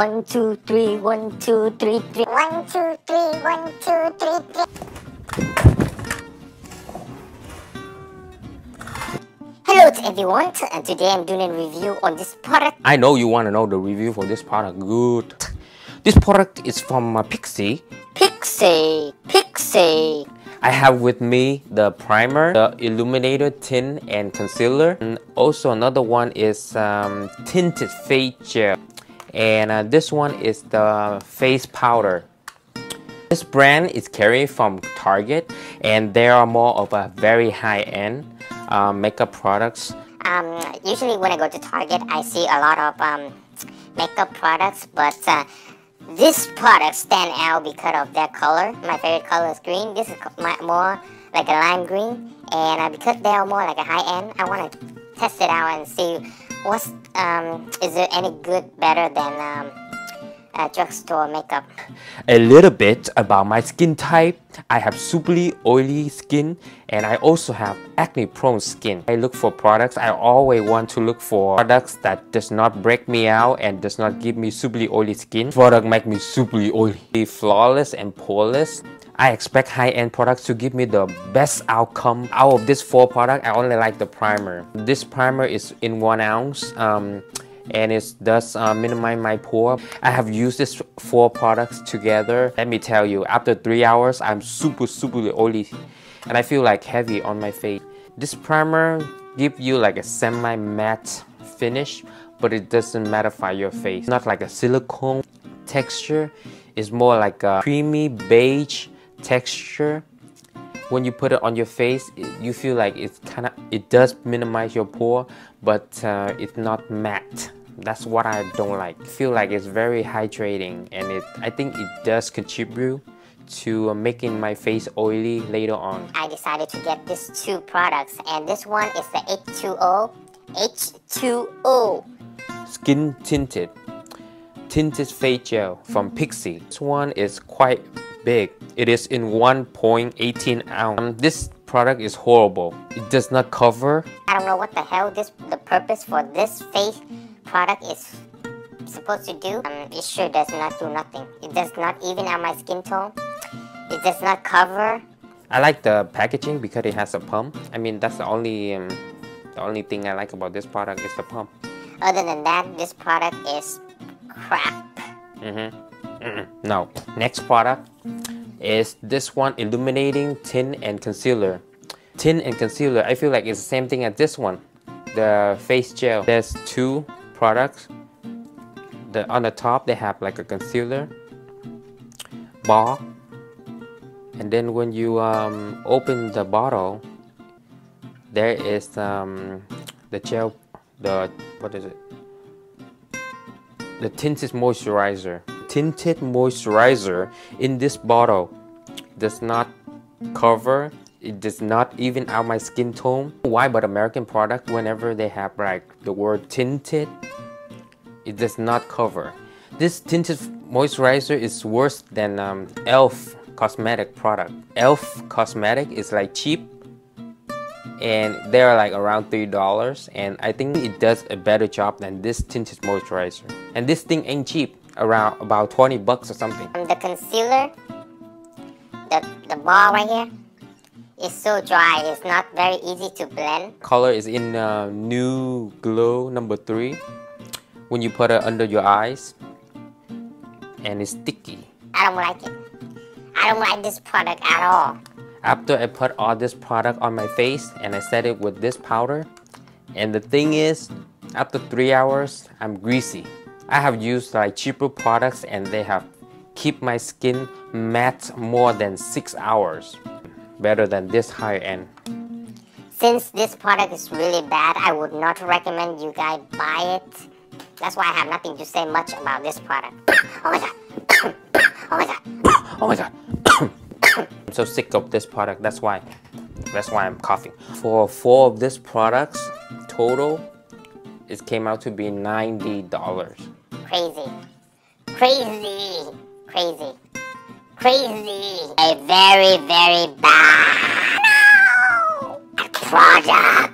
1, 2, 3, 1, 2, 3, 3. 1, 2, 3, 1, 2, 3, 3. Hello to everyone, and today I'm doing a review on this product. I know you want to know the review for this product. Good. This product is from Pixi. Pixi. I have with me the primer, the illuminator tint and concealer, and also another one is tinted face gel, and this one is the face powder. This brand is carried from Target, and they are more of a very high-end makeup products. Usually when I go to Target, I see a lot of makeup products, but this product stand out because of their color. My favorite color is green. This is more like a lime green, and because they are more like a high end, I want to test it out and see what's is there any good better than drugstore makeup. A little bit about my skin type. I have superly oily skin, and I also have acne prone skin. I look for products. I always want to look for products that does not break me out and does not give me superly oily skin. Product make me superly oily. Flawless and poreless. I expect high-end products to give me the best outcome. Out of this 4 products, I only like the primer. This primer is in 1 ounce. And it does minimize my pore. I have used these 4 products together. Let me tell you, after 3 hours, I'm super oily, and I feel like heavy on my face. This primer gives you like a semi-matte finish, but it doesn't mattify your face. Not like a silicone texture. It's more like a creamy beige texture. When you put it on your face, you feel like it does minimize your pore, but it's not matte. That's what I don't like. I feel like it's very hydrating, and I think it does contribute to making my face oily later on. I decided to get these 2 products, and this one is the H2O Skin tinted face gel from Pixi. This one is quite big. It is in 1.18 ounce. This product is horrible. It does not cover. I don't know what the hell the purpose for this face product is supposed to do. It sure does not do nothing. It does not even out my skin tone. It does not cover. I like the packaging because it has a pump. I mean, that's the only thing I like about this product is the pump. Other than that, this product is crap. No. Next product is this one, illuminating tint and concealer. Tint and concealer, I feel like it's the same thing as this one, the face gel. There's 2 products. On the top they have like a concealer bar, and then when you open the bottle, there is the gel, what is it, the tinted moisturizer. Tinted moisturizer in this bottle does not cover. It does not even out my skin tone. Why? But American product, whenever they have like the word tinted, it does not cover. This tinted moisturizer is worse than e.l.f. cosmetic product. e.l.f. cosmetic is like cheap, and they're like around $3, and I think it does a better job than this tinted moisturizer. And this thing ain't cheap, around about 20 bucks or something. The concealer, the bar right here, is so dry. It's not very easy to blend. Color is in New Glow number 3. When you put it under your eyes, and it's sticky. I don't like it. I don't like this product at all. After I put all this product on my face and I set it with this powder, and the thing is, after 3 hours, I'm greasy. I have used like cheaper products, and they have keep my skin matte more than 6 hours. Better than this high end. Since this product is really bad, I would not recommend you guys buy it. That's why I have nothing to say much about this product. Oh my god. Oh my god. Oh my god. I'm so sick of this product. That's why I'm coughing. For 4 of these products total, it came out to be $90. Crazy. Crazy. Crazy. Crazy. A very bad product.